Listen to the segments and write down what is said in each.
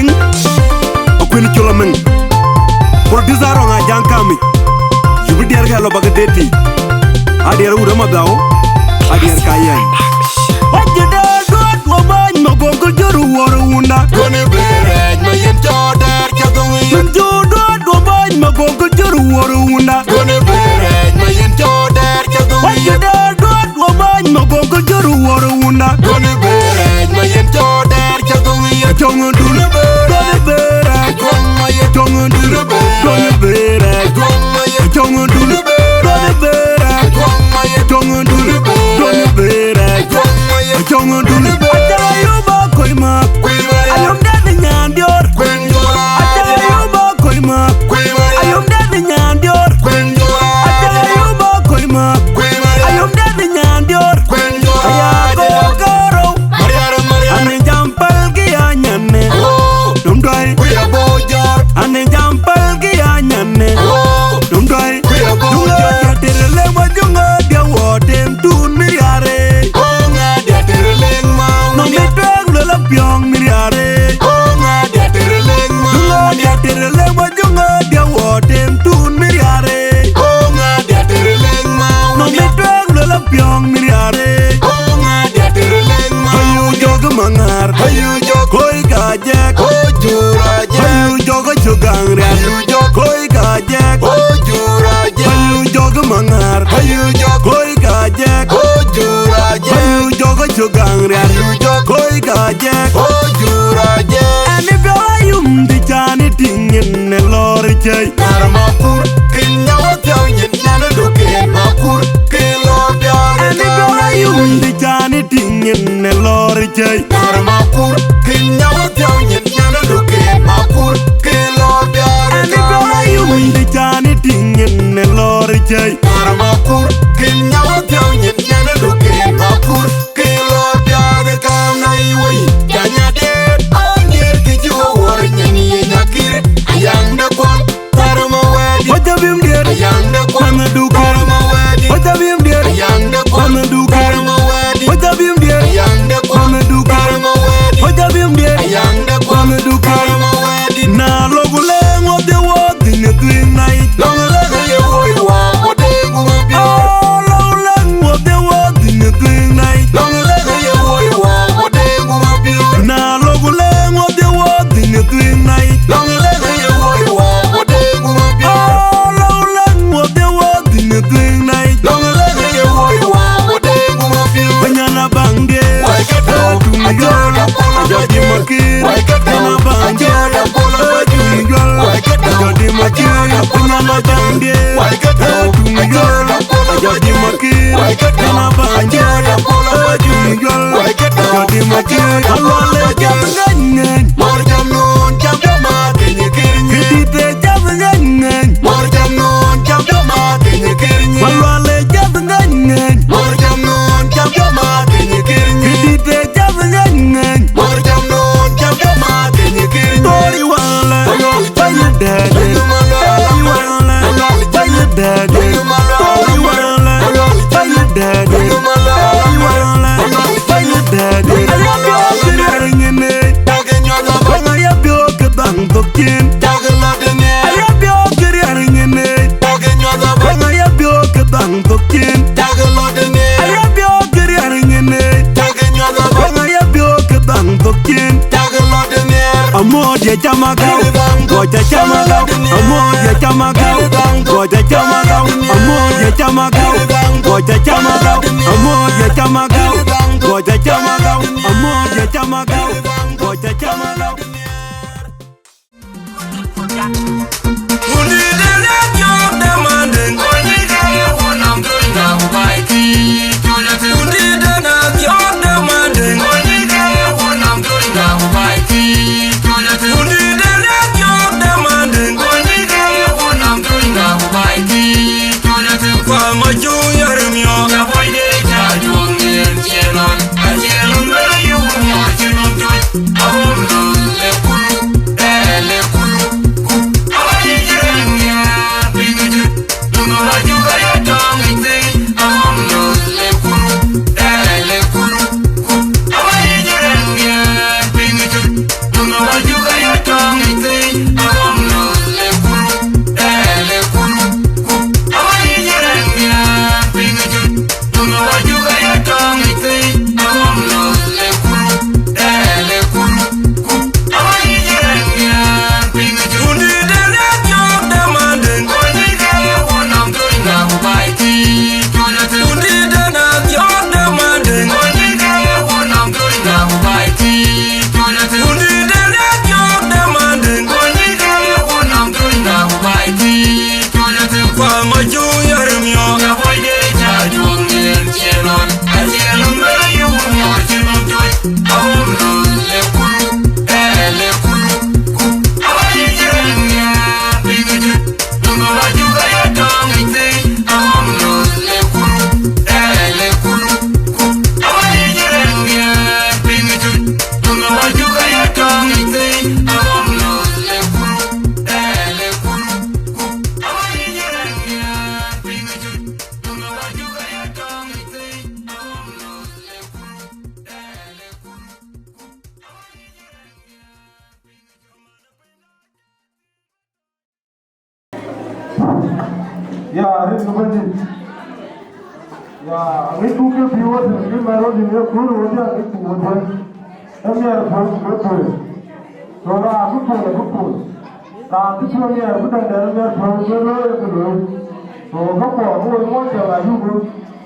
King, Queen Cholomen, producer on a Jankami. You will dear hello Bagadeti. I dear Udamadao, I dear Kayan. What you do, woman, no Bongo Juru or Wunda. Gonna be my daughter, you do, woman, no Bongo Juru or Wunda. Gonna be my daughter, what you do, woman, no Bongo Juru or Wunda. Gonna be my daughter, Tongue do the bear, tongue do the bear, tongue do the bear, tongue do the bear, tongue do the bear. I tell you about Koima, I am dead in Yandior. I tell you about Koima, I am dead in Yandior. I tell you about Koima, I am dead in Yandior. I go Garo, and in Jampal. Don't die, we are boyar, and then jump again. Don't die, we are boyar. Get the lemon, you want them to me. Oh, get the lemon, no, get the young milliare. Oh, get the lemon, get the lemon, you want them to me. Oh, get the lemon, no, get the young milliare. Oh, get the lemon, you jog mangar, you jog Jack, oh, Jura, you jog a sugar, you jog Jack, oh, Jura, you jog mangar, you jog Jack, oh, Jura, you jog a sugar, you jog Jack, oh, Jura, and if you the Johnny thing in the lorry jay, Maramapur, in our town, and a look at Mapur, and if you the Johnny thing in the lorry jay, Maramapur, in our town, and a look at Mapur, and if you the Johnny thing in the lorry jay, Maramapur, in our town, and a look at Mapur, the come away, Kanya dead, I'm here to you, or any Yakir, a young the one, Tarama, what have you did, a young the one, do Karama, what have you did, a young the one, do Karama, what have you did, a young the one, do Karama, what have you did, a young the one, do Karama, now Logule, what the world in the green night, long as you what they will be, oh, long what the world in the green night, long as you what they will be, now Logule, what the world in the green night, long as you what they will be, oh, long what the world in the green night, long as you what they will be, Banana Bange, I got him a kid, Banana Bange, Chamaga, what a chamaga, a more chamaga, what a chamaga, a more chamaga, what a chamaga, a more chamaga, what a chamaga, a more chamaga, what a chamaga. I Ya, hari sebenarnya. Ya, ini tuh ke biwat, ini baru di mana kurang wajah itu wajah. Kami harus betul. Soalnya aku pun. Tapi cuma ya, bukan dari mana betul. So, kamu mau jalan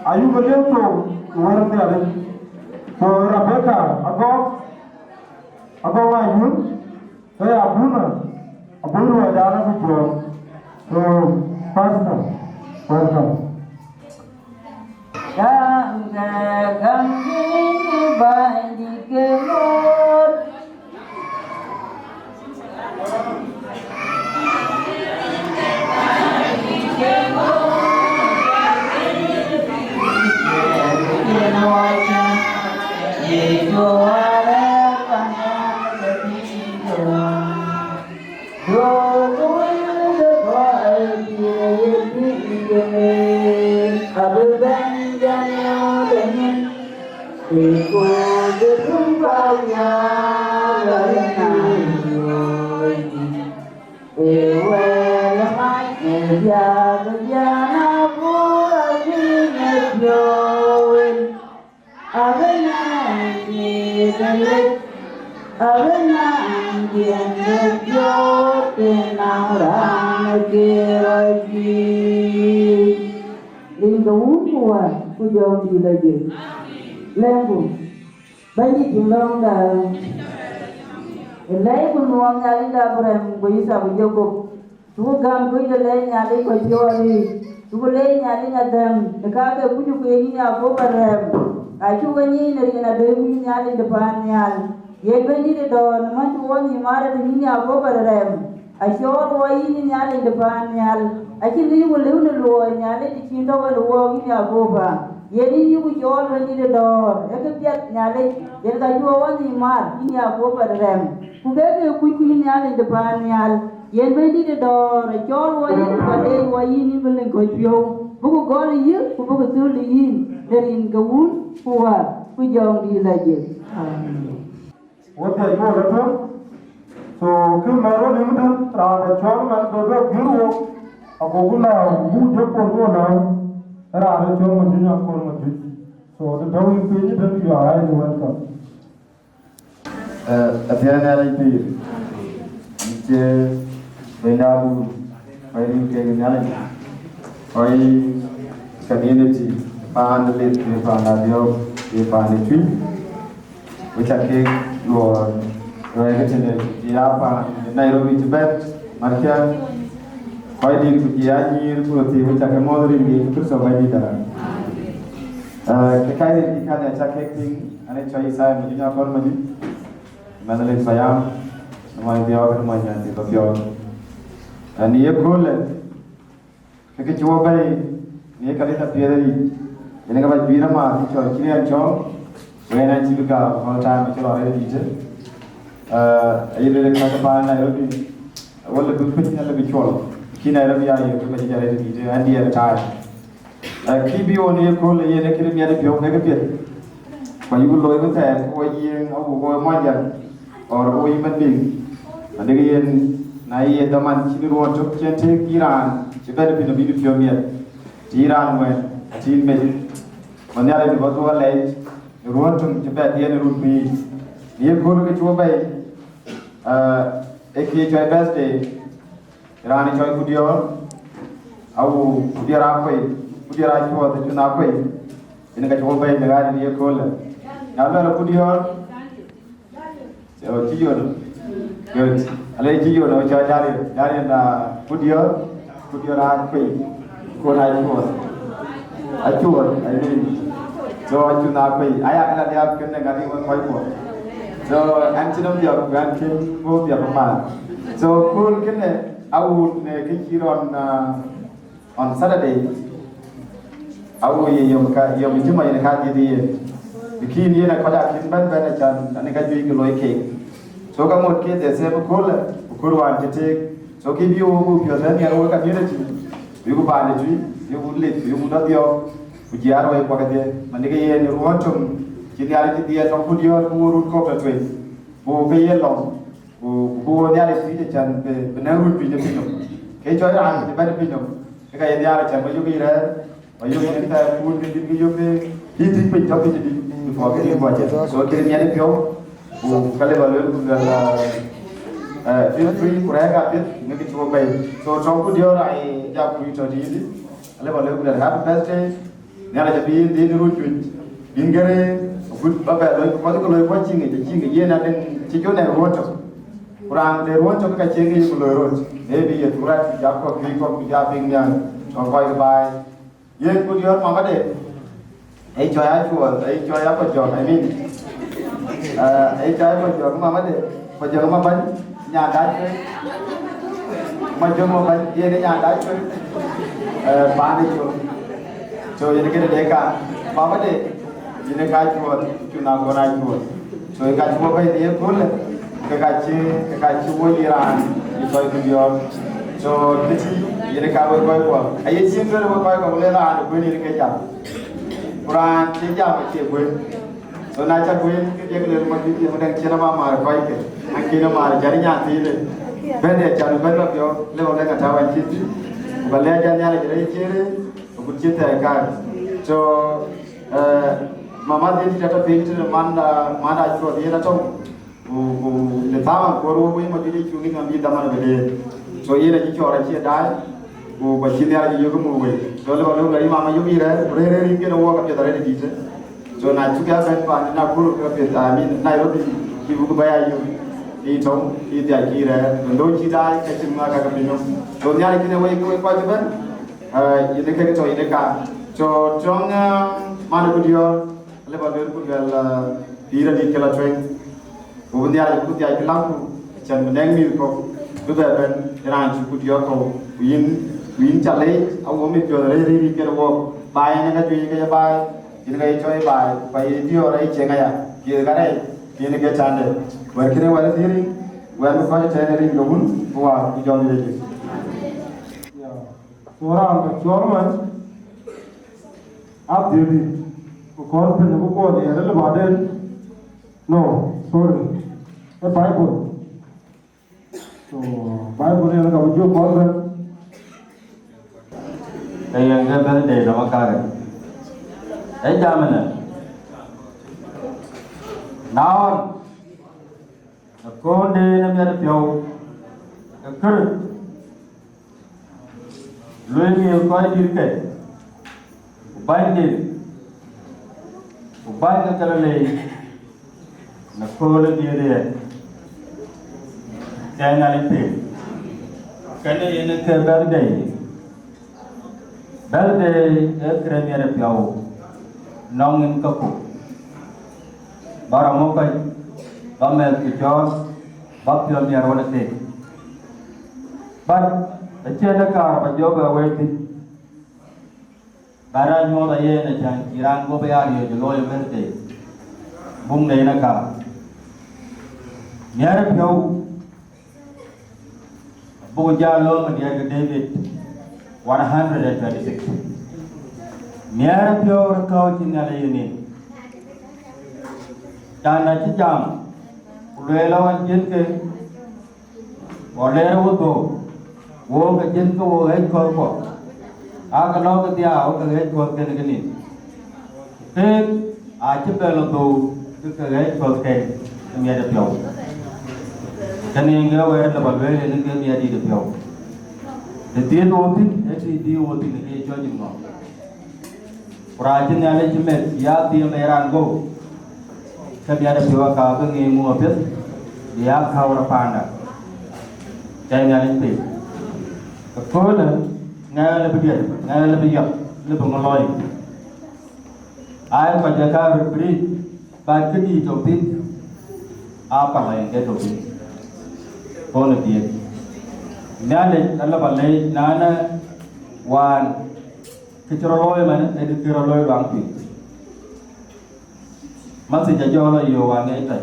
ayu beliau tuh luar biasa. So, Rebecca, aku ayu, saya abuna wajah betul. So, pastor. Gam ini bagi kemur. Iku bertumpahnya lengan ewe lemai kerja naburan ngejoin abenangi delik abenangi ngejot tenang lagi lingga ukuan kujau di lagi Lembu, banyak jumlah dah. Elai pun uang nyali dah berem, bisa berjogok. Tu gam tu elai nyali berjuali, tu elai nyali ngadem. Dekat ke puju ke ini aku berem. Acu kini dari ngadem nyali depan nyal. Ye bani de don, macam uang ni mara ini aku berem. Acu orang ini nyali depan nyal. Acu ni boleh ulu nyali di cinta uang ini aku ber. Yeni yugu jol wani de dor eke piat nyale yen ga juwa wani mar ini ako barem kugege kuy nyale de ban nyal yen bedi de dor jol wani bade wani ni belen ko pio bugu gol yi bugu tul yi derin gawun kuwa ku jong di laje Wata yo rato so ke maro limdan ra jol man do giro agoguna bu de ko na Rara cuma dunia korma jadi, so the dawin punya dan dia ayat welcome. Afiana lagi, ini benalu, hari ke nyali, hari community, pahalit, pahanadiyo, pahanitui, ucapke luar, orang kecil dia apa, Nairobi Tibet, Malaysia. Koi di kujiannya berarti macam kemodern di itu semua di dalam. Kekai ikan yang cakap ting, ane cai saya menjual apa macam, mana lagi sayang, nama dia apa macam di Tokyo. Ni ye kole, kekai cuba bay, ni kali tak biar ni, ini kalau biar mah di cuba kini yang cuba, wena juga kalau time cuba ada di je. Ini lekang kepan Nairobi, awal lebih penting lebih cuba. Kina Nairobi ayo kami jadi di Andi ada time. Kibi oni ekol ye ne kiri biar biar ne kepiat. Kayu loy betul, oyi aku oyi majan, or oyi mending. Ada yang naik teman kini ruang cok centek Iran, sebab ada bina biar biar. Iran wen, Cina mesti. Mana ada di bawah lagi, ruang cok sebab dia ne rupi. Dia kau ke cuba ek cuy best day. Rani coy kudior, aku kudior apa? Kudior aja tu tu apa? Ini kan coba negara dia kol. Nalar kudior, ciyor, good. Alai ciyor, nak cari na kudior apa? Kol aja ini. So aja apa? Ayah kalau dia kena gadi orang kau. So ancinam dia bukan kim, bu dia pemar. So kol kena. Aku kekiran on Saturday. Aku yang cuma yang kaji dia. Bikin dia nak kada kimban acan, ane kaji keloi cake. So kamu cake desa bukur wan cetek. So kibi ubu biasa ni aku community. Ibu balik cuy, ibu lit, ibu dah dia. Ujian awak pakai dia. Mandi kaya ni ruang cum. Jadi hari dia nak dia urut kau betul. Bu kaya long. Bu ni ada sih jangan benarut bija pino. cái chơi ăn thì bên pin nhung cái nhà là chẳng bao nhiêu gì đấy bao nhiêu người ta muốn cái nhiêu cái đi pin trong cái gì phò cái gì mà chứ số cái nhà đi phiếu cái level là feel free kurega biết những cái chỗ bay so trong cái điều này giao quý cho đi đi level là happy birthday nhà là chỉ đi rồi chuyện biến cái bây giờ có cái quá trình cái gì là nên chỉ chỗ này luôn cho kurang để luôn cho cái chuyện cái lời rồi để bây giờ chúng ta giáo có khi có giáo viên nhà còn quay bài yên cũng nhớ mà cái ấy cho ai chùa ấy cho ai có chùa này mình ấy cho ai có chùa mà cái bây giờ mà bánh nhà đá chơi mà cho mà bánh yên để nhà đá chơi ba đi chùa yên cái để cả mà cái yên cái chùa nào có ai chùa rồi cái chùa bây giờ cũng là cái chùa Iran itu dia so kecil jadi kau kau ayat sih tu kau boleh lah ada kau ni kerja Quran kerja macam kau so nak cakap kau dia kalau macam dia macam cina mama kau ke angkina mama jadi nyati le benda jadi benda dia le boleh kata awak citi boleh jadi nyala jadi ciri aku cita kan so mama dia tidak terpikir mana itu dia nak le tama koro ko ma jidi chuni ngam bi damana bele so yena ji chora chi dai ko ba chi ya ji yogo mo we so le lo ngai mama yogi re ringe no wa ka dare di se so na chu ka ben pa na kuru ka pe ta mi na yo bi ki bu ba ya yo di thong di ya ki re do chi dai ka chi ma ka bi no so nya le ki ne we ko pa ji ben yene ke to yene ka so trong ma no dio le ba ber ku gal tira di kala train Kemudian ada kutia bilang jangan menengil kok, beberapa orang cukup dia kau, win cale, aku mesti jual riri kerwo, bayar ni kan jual bayar, ini kan jual bayar dia orang cenga ya, kira kan ini kan cande, berkira wala diri, wala kau cende ring domun, wah jual ni lagi. Orang man, आप दे दी कौन पे नहीं को दे रहे बादल no sorry ये Bible तो Bible ये का जो कौन है đây là cái vấn đề đó cả ấy cha mình nào con đi năm giờ chiều cứ luyện nhiều coi đi cái bài cái cho lên nó khô lên đi đi cái này thì cái này nó cái vấn đề ở Crimea là phiêu nông nghiệp cấp cụ bảo một cái bảo mẹ thì cho bảo phiêu nhà rồi đấy but ở trên đó cả bây giờ về quê thì bara nhau là gì là chẳng chỉ rằng có bây giờ nhiều lối về đấy bung này là cả nhà là phiêu bố già luôn mà dia cái David 126 Miara pure kau tinggal ini Jana cijam Ulelawan jen ke Olera wuto Wo ke jen ke wo hei kau ko Aka lau ke dia Wo ke hei kau ke negeni Pek Ache pelo tu Ke hei kau ke Miara pure Kani inga wera labal wera Nge miara di pure Dia woti, dia woti ni dia jual jumlah. Perajin yang ada jemet, ya dia merang go. Kebiasa ada sewa kau tu ni mua bet, dia kau rapanda. Jangan yang itu. Kau ni, ngai lebih dia, ngai lebih yak, lebih ngeloi. Ayat pada kau berberi, bagi di topi, apa lah yang dia topi? Kau ni dia. Nale Allah balai nana wan kecuroloy mana ada kecuroloy bangki masih jajol yo wan itu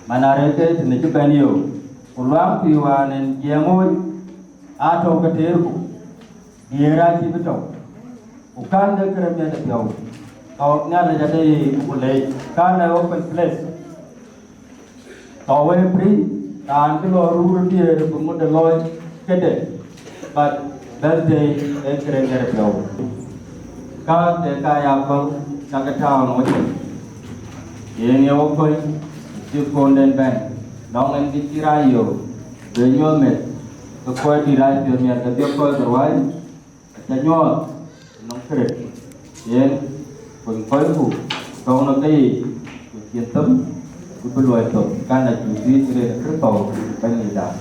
mana rete ni juga ni yo ulang piwanen jamuj atau keterku diera ci betul bukan de kerja de piau kau nale jadi boleh kan open place kau pri dan kalau ruru dia pemuda loy kede but birthday kere bro ka te ka ya ko na ka town o yen yo ko ti konden ben dong en di tirayo de nyomet ko ko di ra ti mi ka de ko derwai ta nyot nong kere yen ko ku ko no kai ku kitam ku luai to kana ju di re ke to ban ni da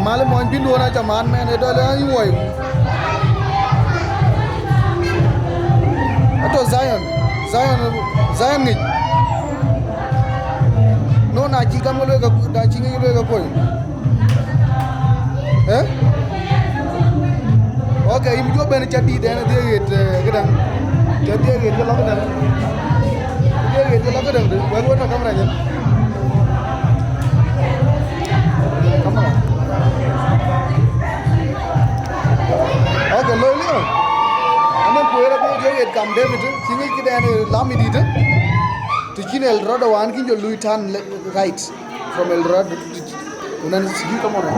male mo bin wona jaman men e dole an yoy ato Zion ni no na ji kam lo ga da ji ngi lo ga koy okay im jo ben chati den de get gedang chati get lo ga dan de get lo ga dan de wa wona kamera nyen kamera okay lo lo ane puera ko jo get kam de bit singi kidan lami di de to kin el rodo wan kin jo lui turn right from el rodo unan sigi kamera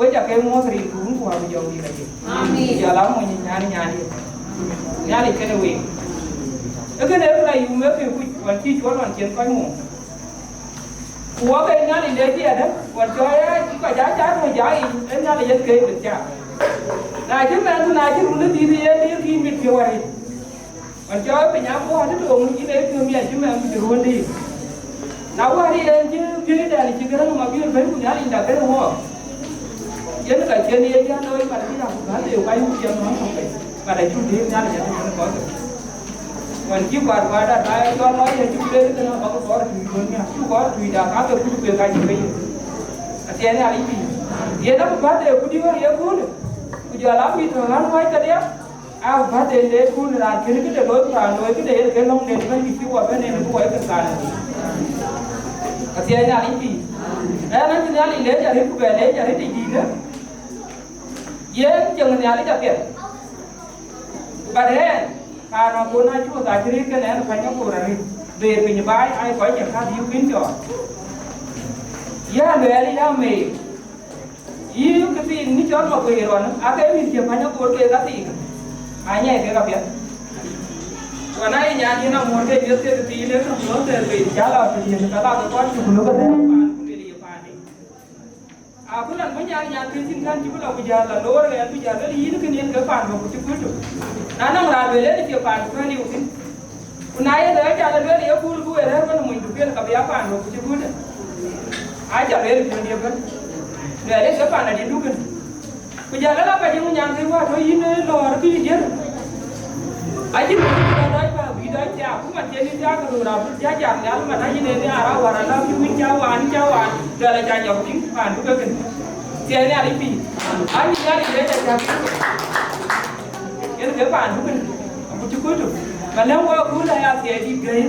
với chả cái mua thì cũng của bây giờ đi này giờ lắm mà nhà đi cái này cái này là dùng mấy cái quan chi chúa hoàn chiến coi mù của cái nhà đi đấy chứ đấy còn cho ấy chỉ có giá thôi giá ấy nhà đi dân kê được chả này chứ nó đi đi mệt kiểu vậy còn cho bây nhà mua hết đồ chỉ để cơm nhà chứ mà mình luôn đi nào qua đi chứ cái này chỉ cái mà biết mấy của nhà đi là cái đúng không dân nó phải chơi đi chứ nơi mà đi làm cả đều bay hút chân nó không phải và để chung điểm nhà là nó có được còn chứ còn qua đã tay cho nói là chung đến nó có được chuyện nha chú có chuyện đã cá được chú về cái gì bây giờ này đi giờ nó bắt đều cứ đi vào giờ cứ bây giờ làm gì thôi hắn nói cái đấy bắt để cứ là cái để lối cái để cái lông để nó bị phiêu qua bên này nó có cái cái này này đi nó chỉ là lấy ra hết về lấy ra hết gì nữa ye chừng nhà lấy ra tiền bà đấy nó cô nói chú giải thích cái này nó phải nhóc cô này về mình bái ai có chẳng khác yêu kính cho ye về đi ra mày yêu cái gì ní chót mà về rồi cái mình chỉ phải nhóc cô cái gì ai nhảy cái gặp vậy còn ai nhà thì nó muốn cái việc cái gì đấy nó muốn cái về trả lại thì nó cả con chúng nó có thể aku nak banyak krisin kan cuma lah berjalan luar kan berjalan ini kan yang kepan baru cukup tu. Nanang rawe le ni kepan kan ni usin. Unai le jalan le dia pul gue le kan mui dupian kebiapan baru cukup tu. Ai jalan le dia kan. Le kepan ada du kan. Berjalan apa dia menyang kewa tu ini luar pi dia. Ai ni berjalan apa bidai dia aku macam ni dia kalau rabu dia jalan mana ini ni arah warna cuma cawan dalam jauh ting pan tu kan. Dia ni ada pi. Ani ni ada dia jalan. Ini kepan tu kan. Aku cukup tu. Kalau aku dah dia di gaya.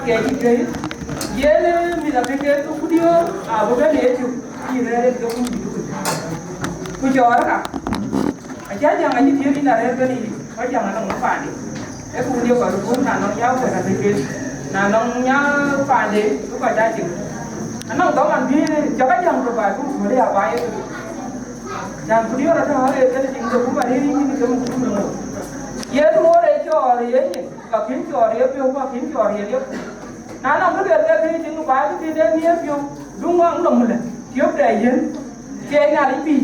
Dia di gaya. Dia ni mila fikir tu dia. Bukan dia tu. Dia ada tu pun tu. Ku jual kan? Aja jangan ni dia ni nak ada ni. Kau jangan nak pan ni. Aku dia baru pun nak jauh pada fikir. Nak jauh pan ni. Aku dah jadi. Anak tahu kan dia jaga yang berbaik, boleh apa ya? Jangan beliau rasa hal itu jadi tinggal rumah ini kamu kumpulan. Ia tu orang itu orang ini, kakin itu orang itu, kakin itu orang itu. Nana tu dia ni tinggal baik tu dia ni itu, dunga orang mula. Tiap dia ini, dia ni ada pi.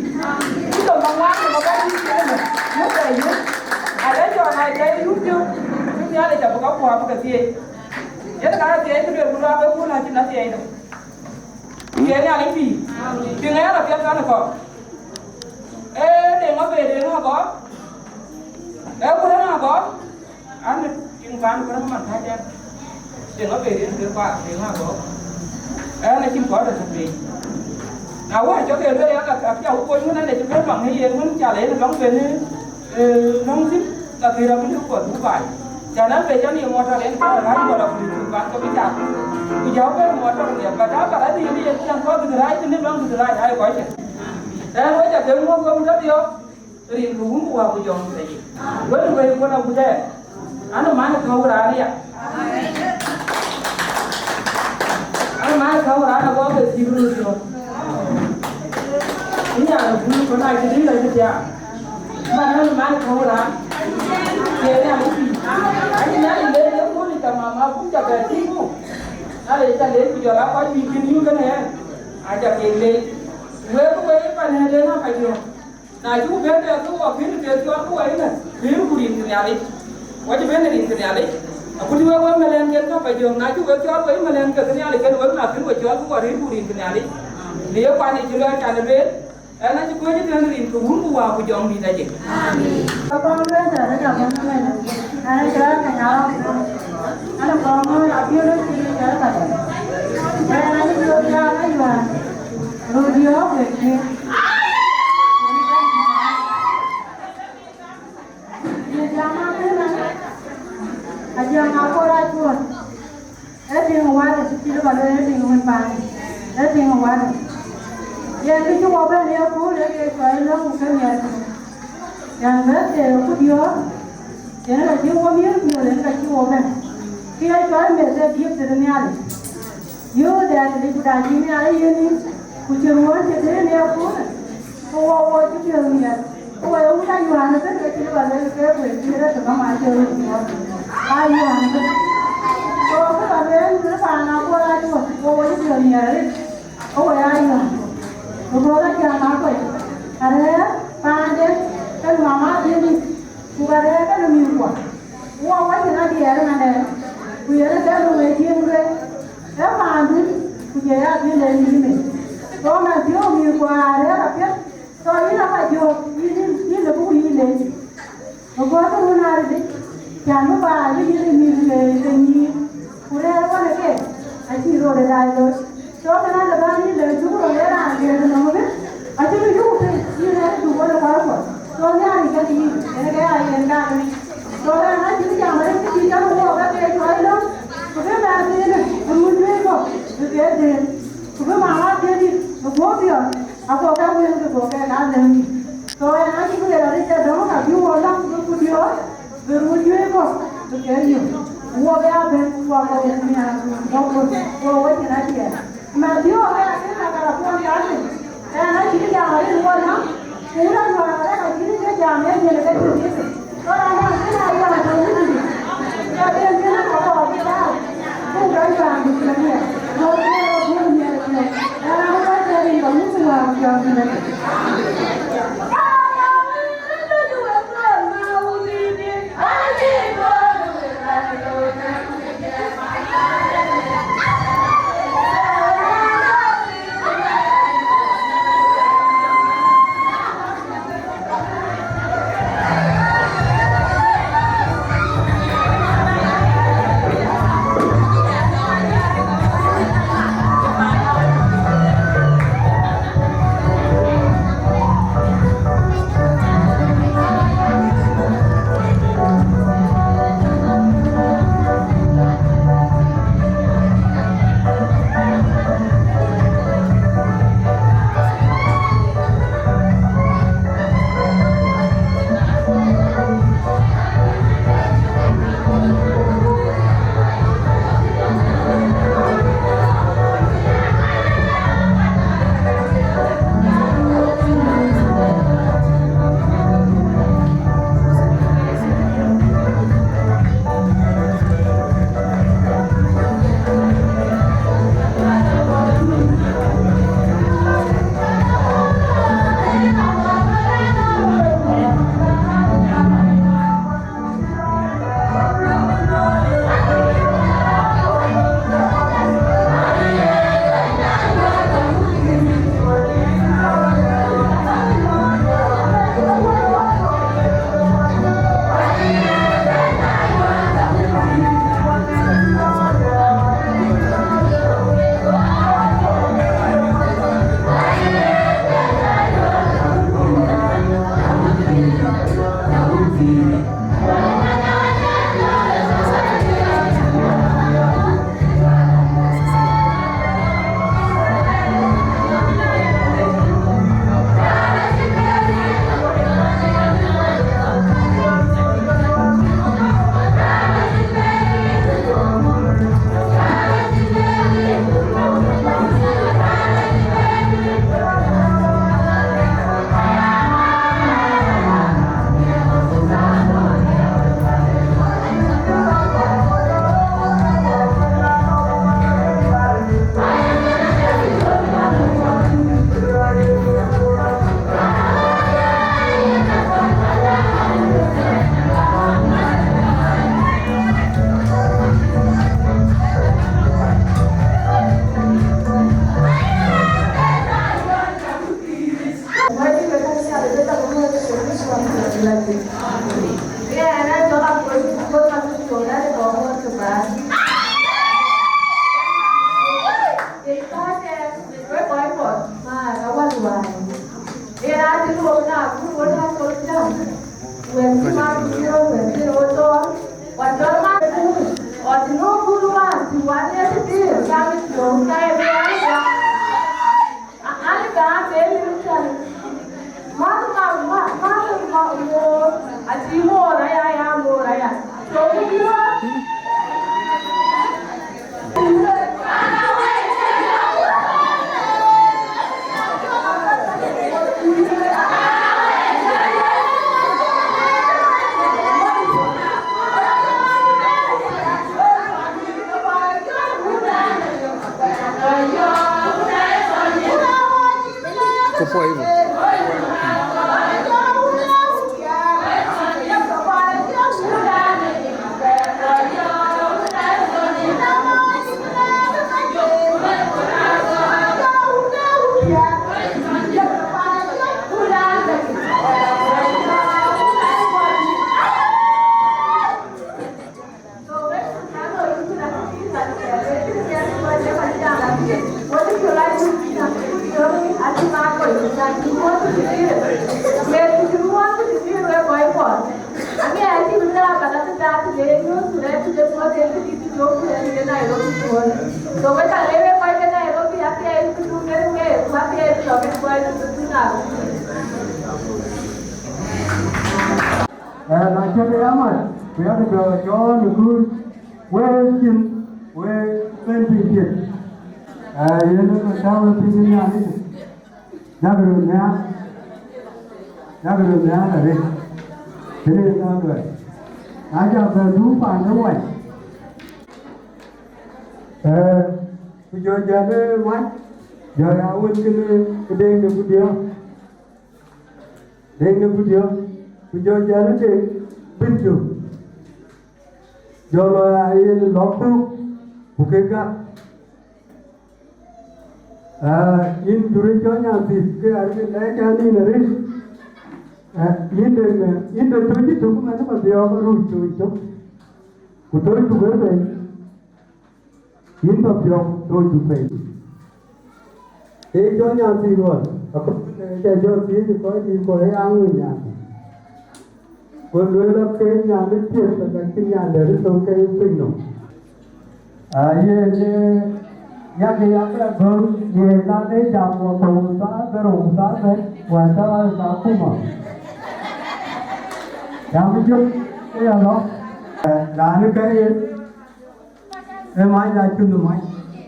Itu mangga, mangga ni dia ni. Tiap dia ini, ada tu orang dia itu, tu dia ada jaga kau apa kerja. Ia kalau dia itu dia mula apa pun nanti dia itu. Dia ni ada pi. Dengan apa dia kan kau? Dengan apa dia nak kau? Kurang apa? Ane tinggal kurang mana saja. Dengan apa dia nak dengan kau? Ane tinggal ada sendiri. Nào quá cho kêu đây là cái áo quần nó này cho cái bằng hay gì nó trả lấy là đóng về nó thích là khi đó cái lúc của thú vải trả nó về cho nhiều món ra đến cái là gọi là thú vải cho cái chả bây giờ cái món ra điểm và đó cả thì bây giờ chẳng có từ đấy cho nên đóng từ đấy ai có chứ đây mới chả tiếng mua không rất nhiều thì cũng mua vào dùng cái gì với người về con nào cũng thế anh nó mang khâu ra đi ạ anh mang khâu ra nó có cái gì luôn ini ada bulu kena jadi lagi dia. Mana mana kau lah? Dia ni apa sih? Ini dia bulu kita mama pun jaga timu. Ada kita lihat video apa bikin ni kan ya? Ada kele. Gue panen dia nak kaya. Nah itu benda tu apa ni dia tu aku ini. Dia kurin tu ni ada. Wajib benda ni tu ni ada. Aku juga gue melayan dia tu apa je. Nah itu gue jual gue melayan ke tu ni ada. Kan gue nak gue jual gue kurin tu ni ada. Dia panen jual channel dia. Ana ci ko ni tan rin ko wumbu wa ko jom bi daje amin ko ko le da da ga mon me ana ga ka ya ana ko mo la bi lo ci ga ka da ana ni yo ya na ya ro dio ke ke ni jama ke na aja ma ko ra tu e ti wa da ci lo ba le ti ngon pa e ti wa da yang itu mobil dia pun dia soal orang bukan yang ada aku dia yang ada dia mobil dia yang ada mobil dia soal mereka dia ternyata yo dia ada di dalam ini ada ini kujeruan jadi ni aku, awak itu ni, awak yang udah yuan itu kita balik ke kita tengah macam ni, ayuan itu, awak tu balik kita panah aku lagi, awak itu ni ada, awak ayuan, awak lagi apa itu, ada panah, kan mama dia ni, bukan ada kan miruah, awak itu nanti ada mana, bukan ada kan macam ni, panah kujaya dia lagi ni. Kalau nanti orang miruah ada apa? So ini apa jo? Ini lepas ini. Lepas tu mana ada? Jangan lupa ini miruah ini. Pura apa lagi? Asyik roda dah. So mana lepas ini lepas tu roda dah. Dia tu nama ni. Asyik tu ini tu roda apa? So ni hari ini. Ini kaya ini kan. So orang ni jangan mereka tidak mahu apa kerja itu. Bukan nanti ni. Kemudian ko. Dia dia. Bukan mama dia ni. Dia. Aku akan buat itu bukan ada ni. So yang nanti kita ada cerita mana view orang tu dia berwujud ko. Bekerja. Buat apa? Buat apa ni? Buat ni nanti. Mesti orang ni nak pun jadi. Yang nanti kita ada buat na. Pura buat ada kita dia jamnya dia lepas tu. Orang orang ni ada macam ni. Jadi dia nak apa kita? Bukan jangan dia. Kwa hivyo. Là cho bé mà bé bây giờ cho được luôn quê chim quê bên thị trấn yên nó sao nó pin nhà đi ra đường nhà là đi thế nên sao rồi ai cho về thú phản nó vậy bây giờ nó máy giờ áo quên cái đèn được video bây giờ nó để bên chỗ giờ là ai lót tu ok cả in duri cho nhà thì cái ai lấy cái này là đi in đến tôi chỉ tôi cũng nói mà điều mà rồi tôi của tôi về đây in tập điều tôi về thế cho nhà thì rồi cái cho thì có gì có ai ăn người nhà quân đối lập cái nhà nước tiền là cái nhà để tôi cái sinh nó ye ya cái là vâng ye là để chào của bầu xã cái rồng xã đấy và cho xã cũng mà làm cái chút cái là nó là những cái em mai ra chung rồi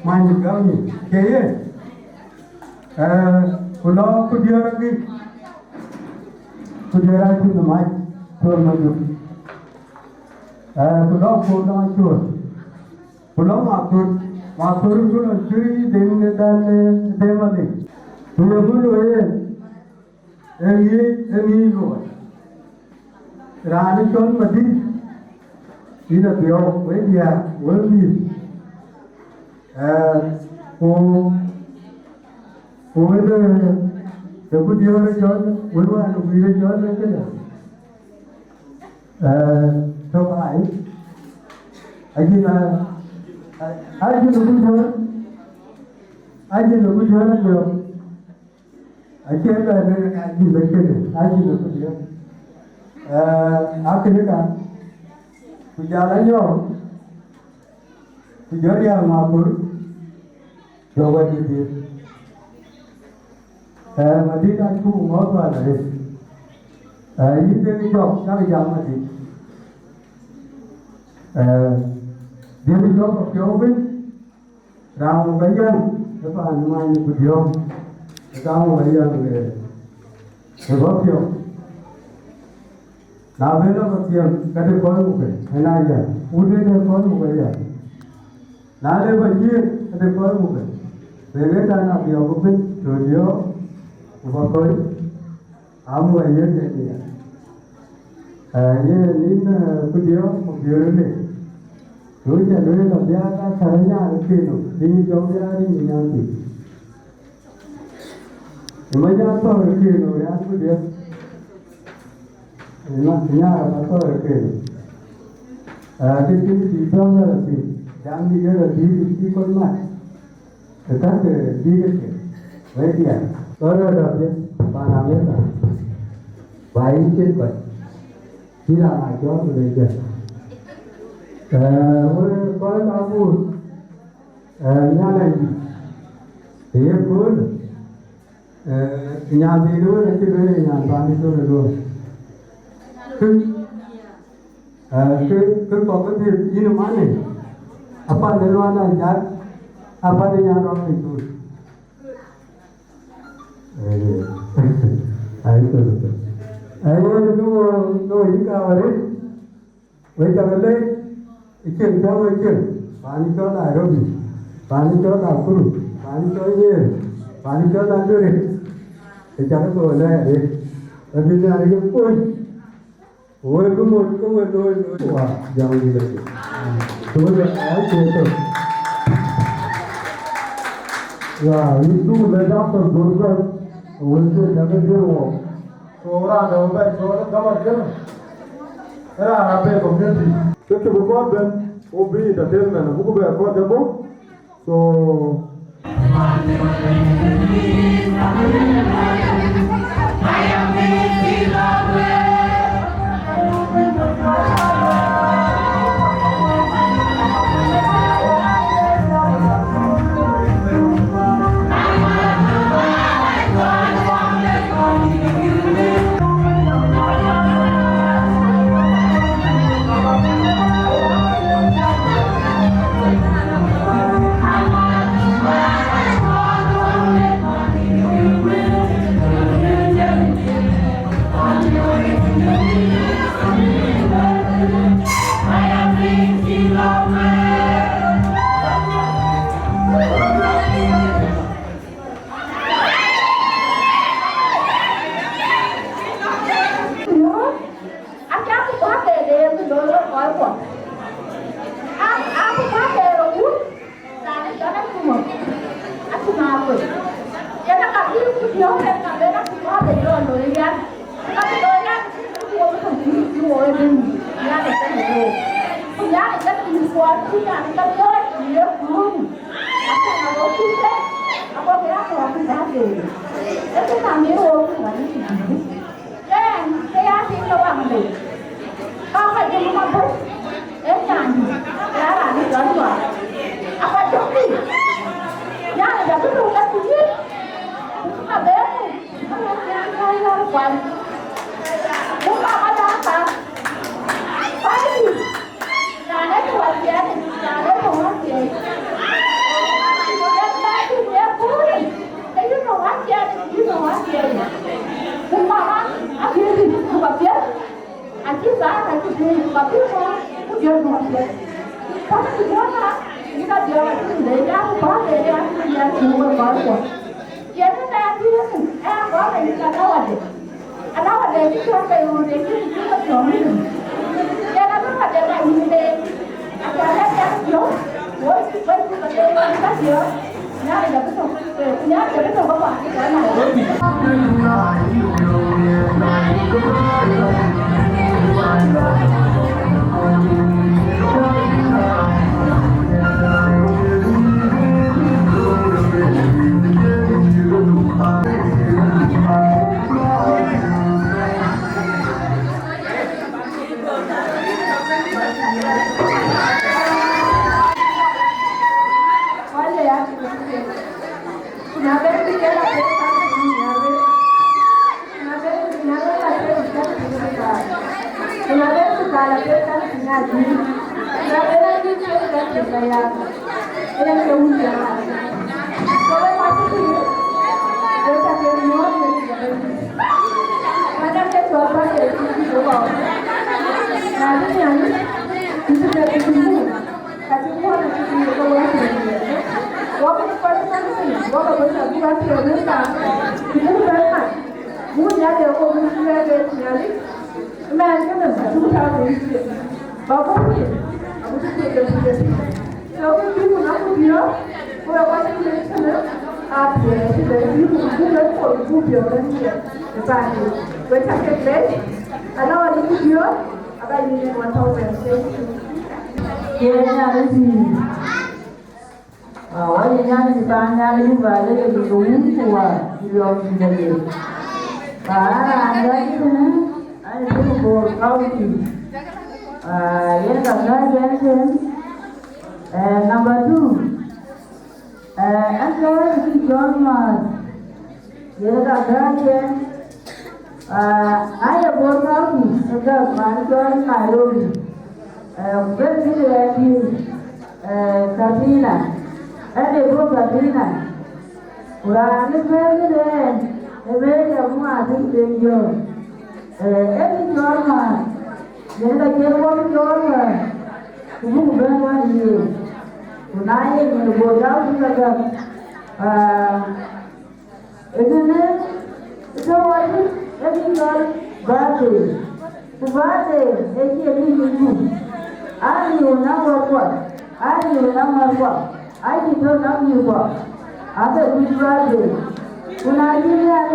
mai những cái gì cái của nó có điều gì có điều ra chung rồi mai thường mà được của nó của nó chuột của nó mà thường của nó chui đến đây mà đi của nó muốn rồi em nghĩ rồi ra đến chỗ mà đi là điều với nhà với gì cô với cái điều đó cho với nó vì cho nó cái này cho phải anh là ai chứ nó được anh chơi là cái gì vậy chứ ai chứ nó được cái cả bây giờ lấy vô bây giờ đi ăn mà bữa rồi vậy thì mà đi ăn cũng ngon quá rồi những cái job các cái mà gì dia itu jauh bin, ramu bayan, apa namanya kudiom, ramu bayan sebab jauh. Nabi nak bersiap, kata kau mungkin, hendak ya, udah dia kau mungkin ya. Nabi bersiap, kata kau mungkin, mereka nak dia mungkin, dia, apa kau, amu bayan jadi ya. Ye ni kudiom ni. Đối với đối là dia ta thấy nhà được kia nó đi cho dia đi nhà thì mấy nhà tôi được kia nó dia cứ dia nhà là tôi được kia cái gì trong là gì đang đi là đi con mắt cái các cái đi cái vậy thì có rồi đó chứ bạn làm biết là vậy trên vậy chỉ là ai cho tôi đây chứ có tao buồn nhà này thì cuốn nhà gì luôn chứ đây nhà toàn đi thôi rồi cứ có cái gì như mà này apa để lo là giá apa để nhà đó thì thôi ấy tôi tôi ý cao đấy với cái đấy ikan tahu ikan, pani kau dah robi, pani kau dah kuru, pani kau ye, pani kau dah duri, thì chẳng có người này đi là vì nhà này cũng ôi ôi có một có người đôi wow giàu gì vậy tôi là áo chơi tôi và itu là đáp ứng đối với ôi chơi chẳng có gì đâu số ra đâu vậy số nó đâu mà chứ thế là apa community cái bộ bên obi entertainment buku be ko jabo so number 2 Anthony John Mas Yera Guardian I have worked out the Manchon Nairobi very ready Katrina and a book Katrina Urani President a very Martin Danger every John Mas Yera John John Who been 1 year tonight when you go down to the isn't it? So what is called birthday? The birthday is a little I knew number what? I knew number what? I did not know you what. After this birthday, when I did that,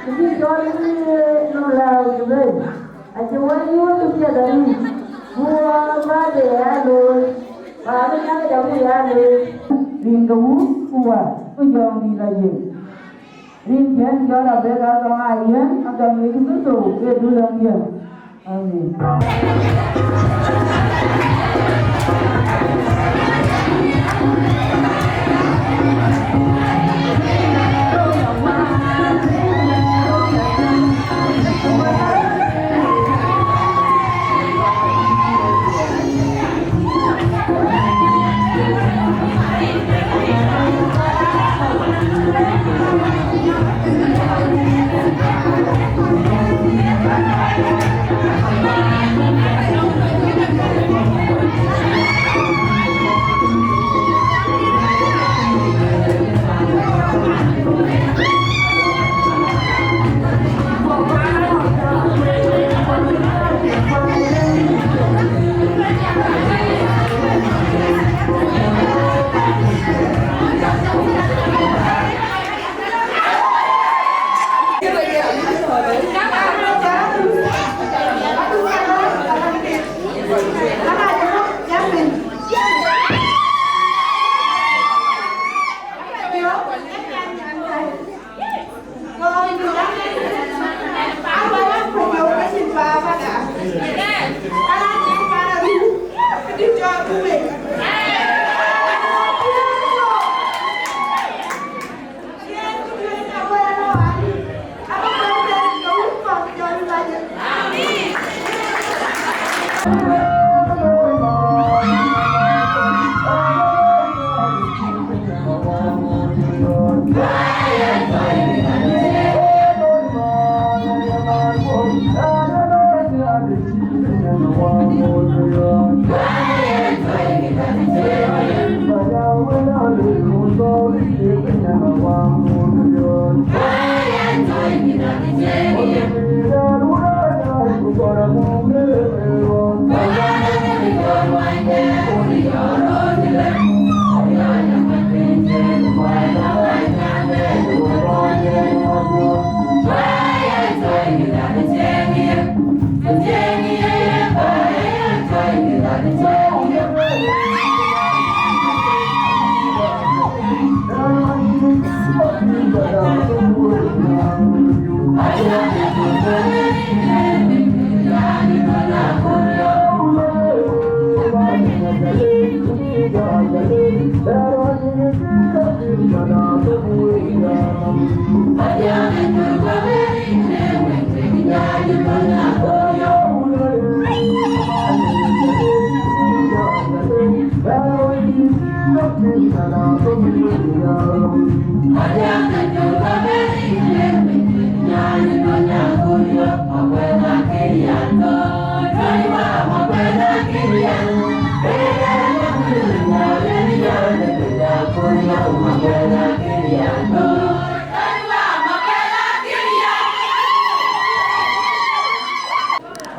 it is only no loud today. I said, what do you want to get a ring? Who are birthday? I know. I don't know that we are in the womb. Who are? Who young me like you? Rin chen cho là bé cả con ai yến, ông chồng người cứ tụ cái đứa lớn kia. Amen.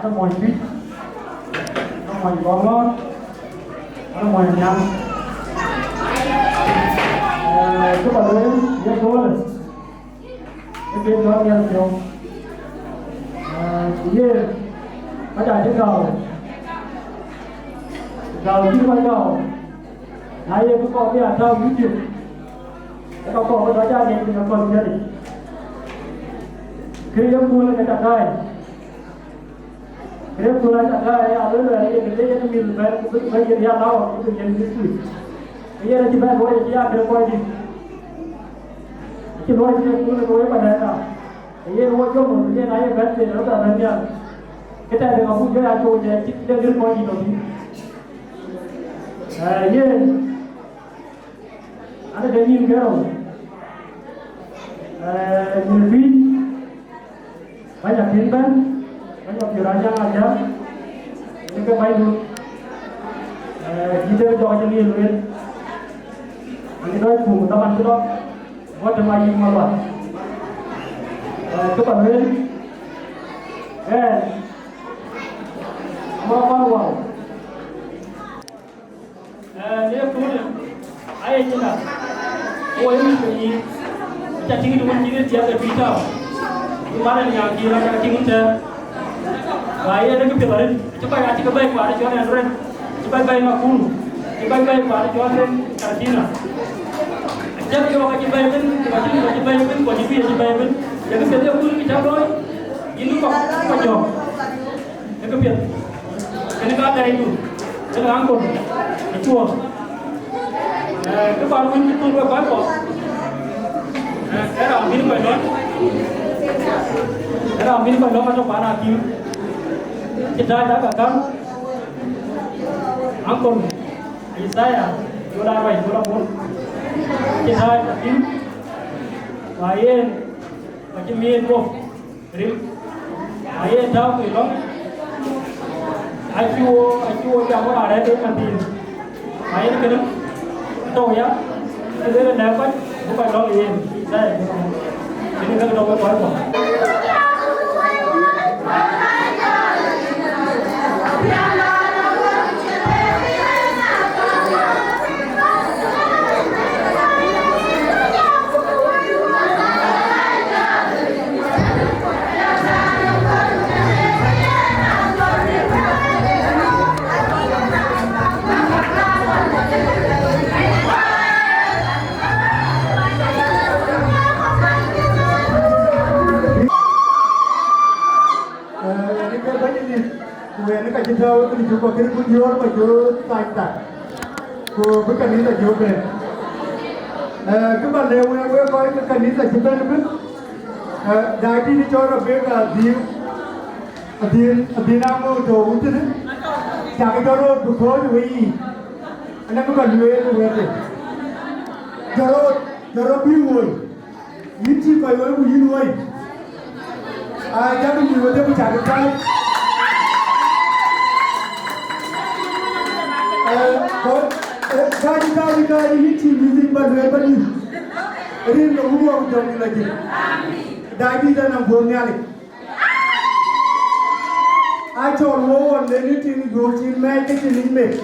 Nó mồi bít, nó mồi bò lót, nó mồi nhắm. Các bạn ơi, nhớ số này. Cái bên đó nghe được không? Chỉ có chạy trên cầu. Cầu chưa quay cầu. Nãy giờ có cái hạt thơm cái chuyện. Cái cầu cổ đó ra thì nó còn kia đi. Khi em mua cái chặt đây. Khi em mua cái chặt đây, ở đây là cái này mình phải cái nhà nào cũng cái gì cũng. Bây giờ chỉ phải gọi chị ăn được coi đi. Chỉ nói chuyện cũng nói bài này nào. Bây giờ nói cho một cái này về thì nó là vấn đề. Cái này là cũng cái là cho chị chỉ để được coi gì thôi. Ye. Ada cái nhìn cái rồi. Nhìn phí. Banyak pintan, banyak juragan aja. Ini ke baik dulu. Kita jauh jadi luar. Ini dah pun teman kita, buat teman yang malu. các bạn lên wow dia punya ayah cina oh ini punya cacing itu pun jadi tiada bita kemarin yang kira cacing itu ayah nak kepiaran coba ya cik baik pada jualan yang ren coba baik nak pun coba baik pada jualan kartina jadi kalau cik baik pun cik baik pun kau cik baik pun jadi setiap pun kita boy ini kau jom nak kepiar ini kau ada itu jangan angkut itu các bạn mình tung ra quá bỏ cái nào mình phải nói mà trong bạn nào kêu kita đã cả kan angkut saya sudah baik sudah pun kita kêu lain macam mian boh rim lain tahu ke long acu yang orang ada tu nanti lain kena tahu ya itu dah dapat bukan long lain saya ini kan dapat apa Kita jumpa kiri pun jual baju tak. Ko bukan ni tak jual ben. Kembali we kau bukan ni tak jual ben. Jadi ni cara bega di nama tu ucap ni. Jangan cara bukan we. Anak bukan we tu. Cara biu. Ini kau we biu we. Jadi biu tu bukan cara. Kali ini cium baru apa ni? Ini nak uang jauh lagi. Dagi dan nak buang ni. Ajar uang ni cium dua cium mai ke cium mai.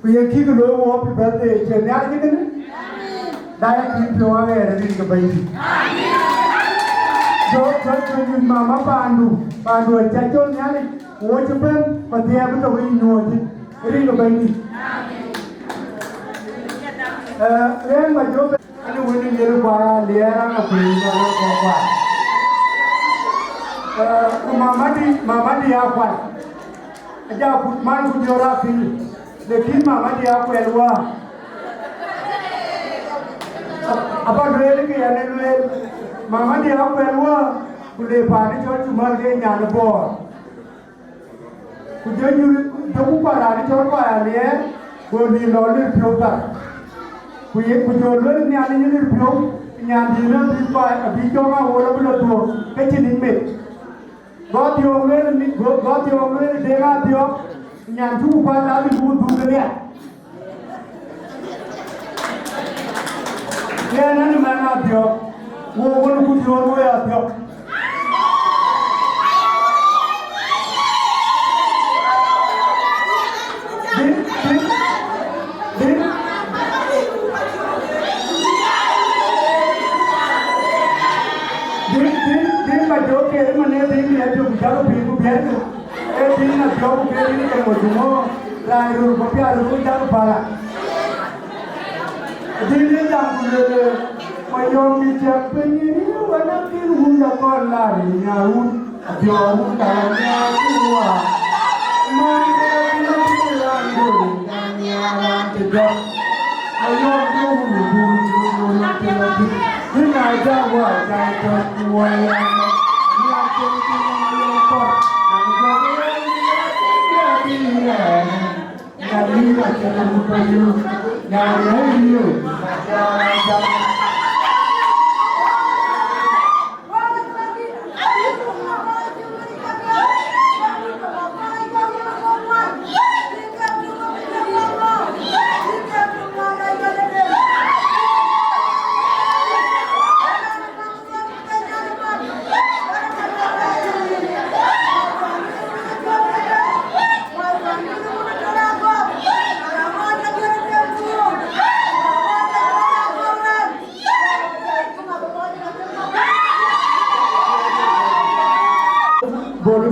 Kau kiki lo uang pergi cium ni ada kan? Daya cium uang ada ni kebayi. Jauh mama pandu jauh ni ada. Uang cepat pasti apa tu ini nuaji. Ini kebayi. Yang baju ini wujud jeru para liaran apa ini apa? Mama di apa? Aja putman kujora pil, lekin mama di apa elwa? Apa duel ke ane duel? Mama di apa elwa? Kude pani cor cuma ke nyana bor. Kude jauh para ni cor para ni, kuni lolir piotar. Kujualan ni ada ni berpiau, ni ada ni berpiau orang berlaku kecil ni. Gak diorang ni dengar dia, ni ada juga ada dua dia. Dia ni mana dia, orang kujualan dia dia. Kalau biru biar tu, ini nak jauh biar ini kalau cuma lalu biar tu jauh barat. Jadi jangan dulu, mayom bijak penini, mana biru nak lari nyaru, jauh tanya tua. Mana biru lalu tanya tidak. Mayom dulu nanti. Ini ada wajah tua yang.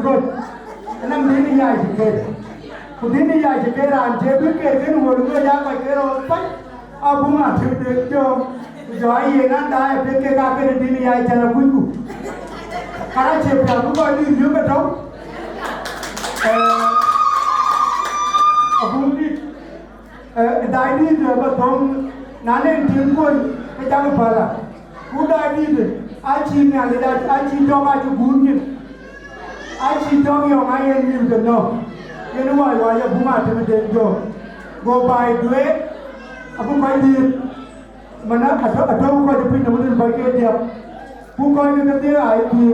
good. And I'm really nice to get. Kudini ya jikera anjebi kerken wolugo ya pakero pat abuma thute jo joi ena da peke ka ke dini ya jana kuiku kara chepya ku ko ni yu ka tau abundi dai ni de ba thong nane tim ko ke jang phala ku dai ni de a chi nya le da a chi do ma ju gun ni a chi do yo ma yen ni de no you know why you buma te me jo go by do it abu kai di mana atau ko de pin no ba ke dia bu ko ni de ai di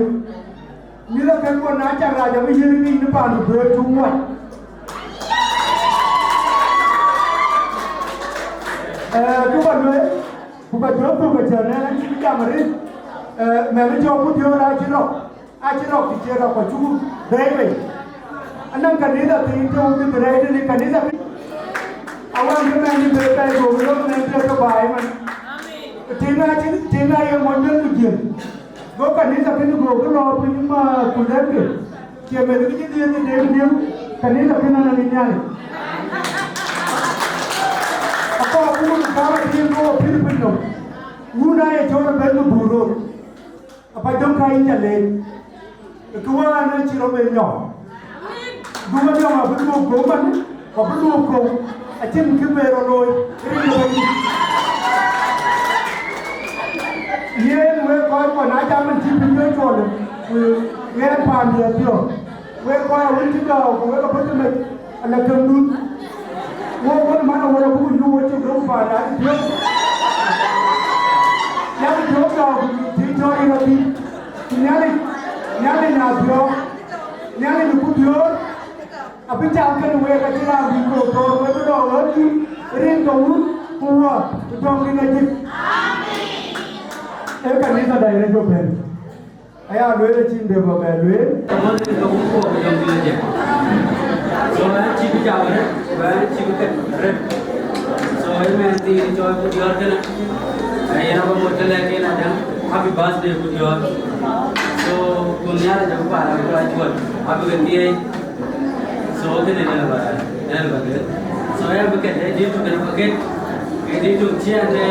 ni la kan ko na cha raja bi yiri ni ni pa no do tu wa tu ba do bu ba jo tu ba cha na chi bi ka mari me le jo bu dio ra chi ro a chi ro ki che ro ko chu dai ve anang kanida tin jo bi berai ni kanida awan ni man ni berai go lo ne te ko bai man amin tina ye model ku je go kanida pin go lo pin ma ku le ke me ni ji de de kanida pin na ni nyane apa ku ka tin go pin no una ye jo be no buro apa jom kai chale ku wa na chi ro be no Guma dia mah betul guma ni, betul kau, acim kebero loy, ini loy. Ye we kau nak jaman cipin dia jual, ye pan dia tu, we kau awal kita, we kau betul ni, anak kendut, we mana orang buku you macam berapa dah dia. Yang dia kau dijori lagi, nyali nak buku dia. Abi jam kan we ka jira bi ko to we do lo ki rin do huwa to ngi na ji amin e ka ni sa dai re jo pe aya lo re chin de ba ba lo to mo ni ko ko ko jam ni je so I chi bi jaw re wa chi bi ke re so I me ti jo ko dior de na ai na ba mo tele ke na jam happy birthday ko dior so dunia ra jab pa ra ko ai jo abi ke ti so ke ne na ba so I am ke de to ke ke de to chia de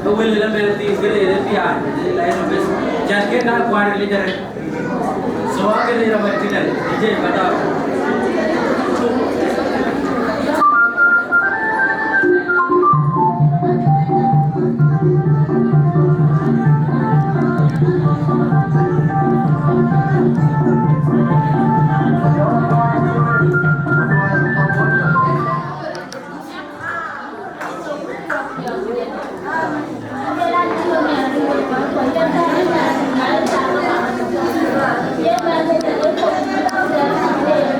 to will la me ti ke de ti a la no bes jar ke na kwar le jar so ke ne ra ba ti na je bata Yeah,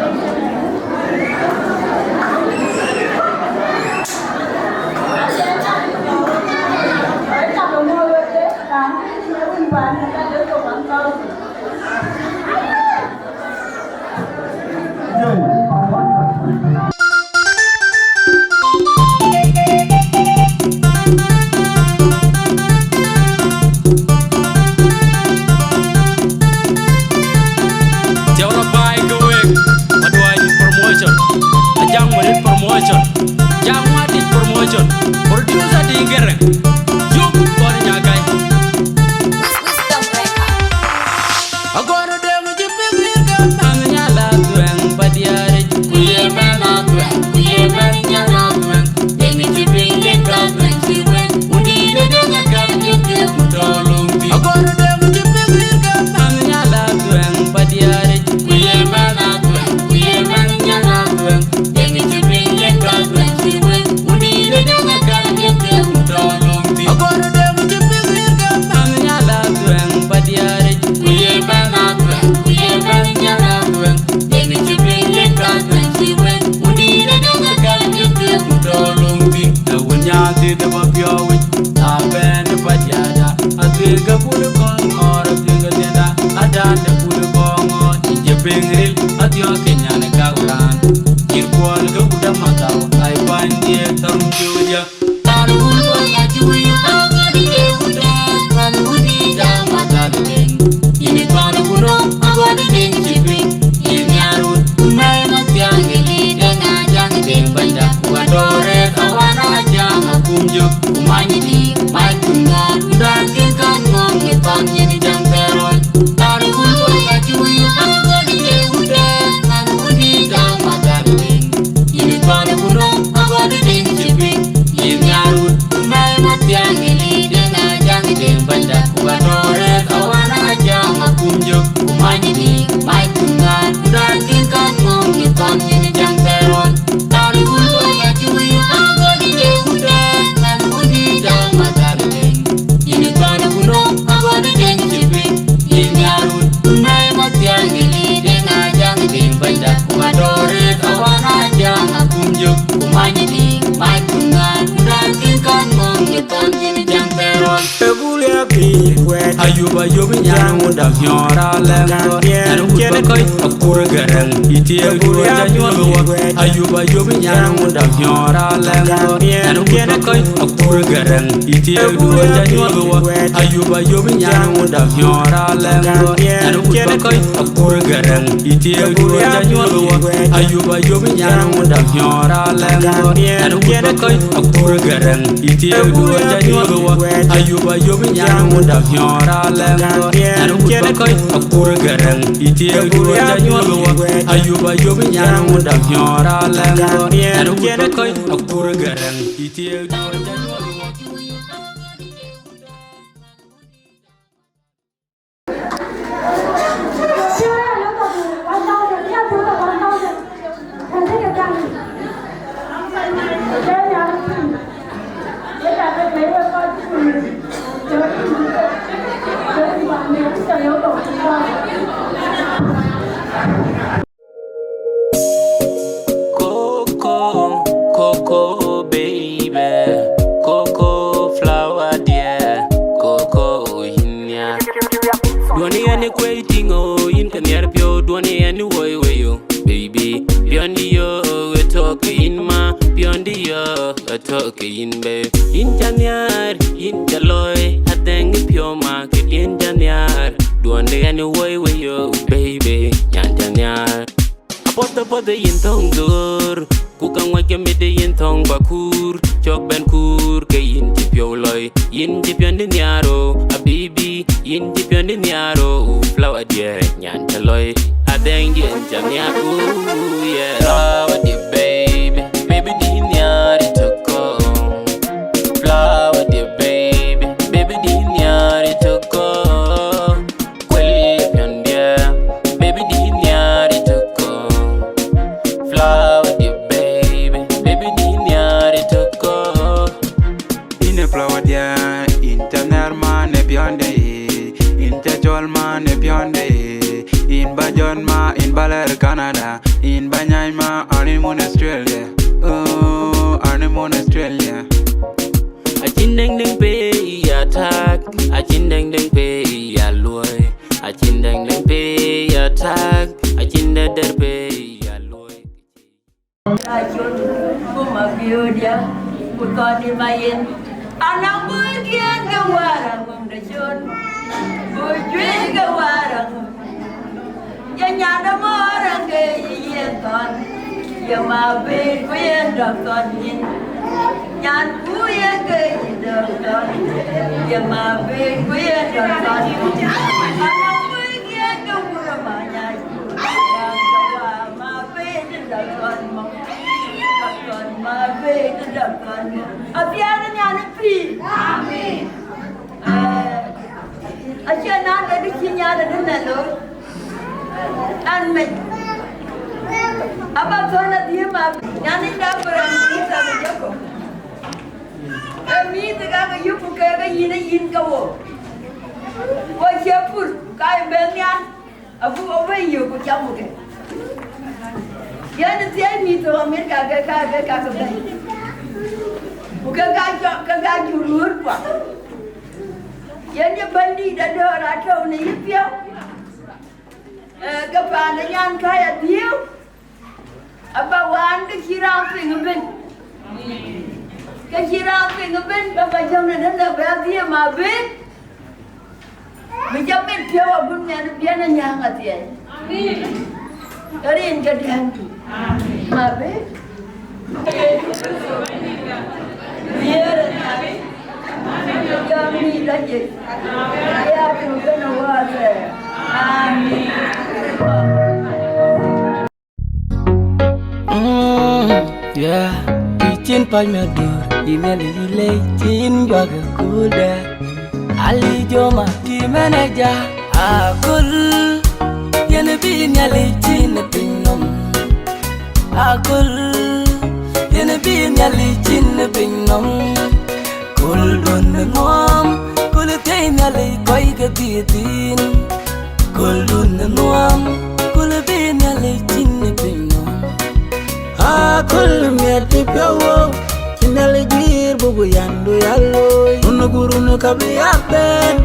ayuba yobi nyang unda nyora lengo anu kene koy akur garang itie guru janyolwa ayuba yobi nyang unda nyora lengo anu kene koy akur garang itie guru janyolwa ayuba yobi nyang unda nyora lengo anu kene koy akur garang itie guru janyolwa ayuba yobi nyang unda nyora lengo anu kene koy akur garang itie guru janyolwa ayuba yobi nyang unda nyora lengo anu kene koy akur garang itie guru janyolwa ayuba yobi nyang unda nyora lengo anu kene koy akur garang itie guru janyolwa Coco, baby, Coco, flower, dear, Coco, inya. Duani ane waiting, oh, in can hear pure, duani ane way, yo, baby. Beyond yo, we talk in ma, beyond yo, we talk in babe. In Janyar, in Jaloy, I think pure market in Janyar. Duani ane way, yo, baby, Janyar. Pota yin tong dur Kukang wake mide yin tong bakur Chok ben kur ke yin tip yo loy Yin tip yon din yaro A baby yin tip yon din yaro Flower dear nyan chaloy A deng yin jam ya ooh yeah Flower dear baby Baby din yari toko Flower dear baby Baby din yari toko Kweli yon dear Baby din yari toko Flower dear baby, baby din yari toko. In a flower dear, internal man e beyond interjol man e beyond in Bajon ma in Baler Canada, in Banyama honeymoon Australia, oh honeymoon Australia. A chindeng deng pay attack, a chindeng deng pay alloy, a chindeng deng pay attack, a chindeng der pay. Kuma biyo dia Bukoni mayin Anang bukian gawarang Mumdasyon Bujuin gawarang Yang nyada morang Kayiyin ton Yang mabit kuyen dokton yin Nyan kuyen kayiyin dokton Yang mabit kuyen dokton Anang bukian gawarang Manyay Yang gawa mabit dokton Ma be the doctor. Abiana nyana pri. Amen. Acha na da dikinya da nalo. An me. Aba zona diema nyani da param isa da yako. Mi da ga yupu ka ga yin ka wo. Wa chepur kai ben yan. Abu obe yu ko chamu ke. Yan tiyan mito Amerika ka bai. Bukan ka julur pa. Yan je bandi da do ra thau ni pio. Ka pa na yan kaya dio. Aba wan ka kirang pingben. Ka kirang pingben ba ba jong na da ba dia ma be. Mi jamin pio abun na biana nyanga tiyan. Amin. Karin ka dihantu. Mabe. Biar nabi. Kami lagi. Ya Tuhan wala. Amin. Yeah, Chin pai me dur, email ile chin jaga kuda. Ali joma ki manager akul, yana bin yali chin pinom. Akul, yana bin yali chin pinom. Kul don nuam, kul tain yali koi gabitin. Kul don nuam, kul bin yali chin pinom. Akul me tipawo. Nale jir bubu yandu yaloi Unuguru nukabi aben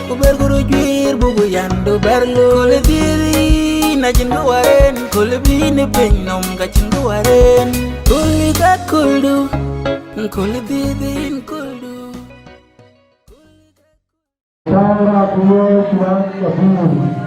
Uberguru juir bugu yandu berlu Kule diri na jindu waren Kule bini penyom ka jindu waren Kuli ka kuldu Kule diri kuldu Cara kuwe tuan kabur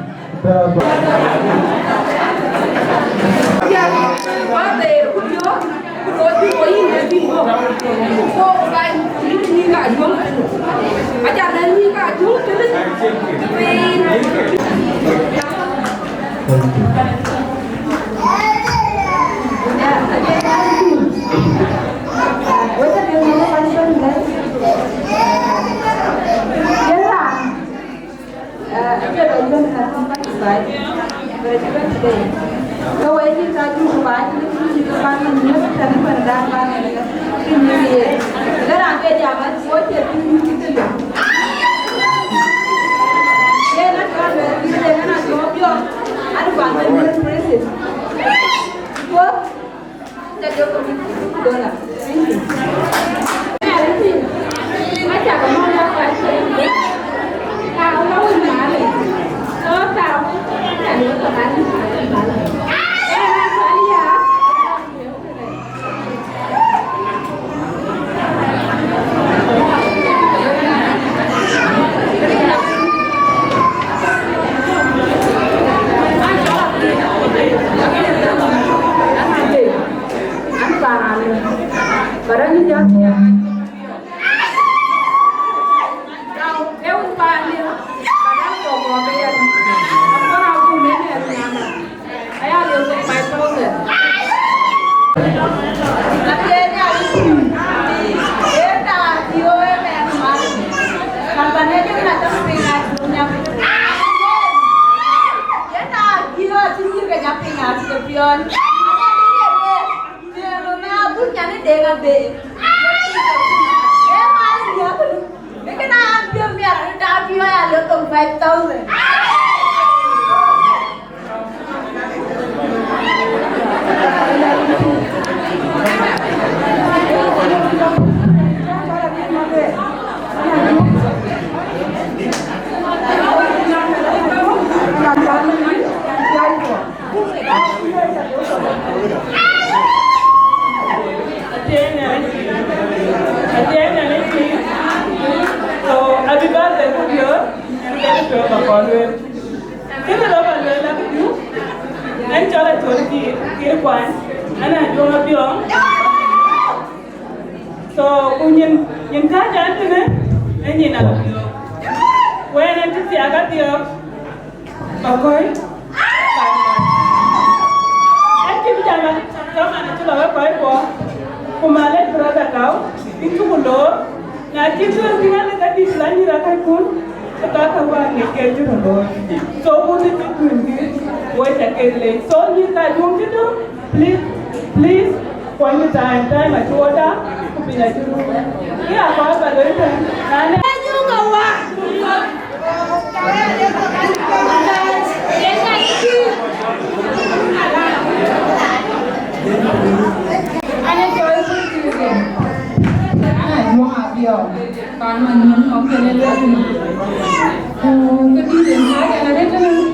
Please, point your time at order. Yeah, còn mình không thể lên luôn cái đi đến hai cái là đấy chứ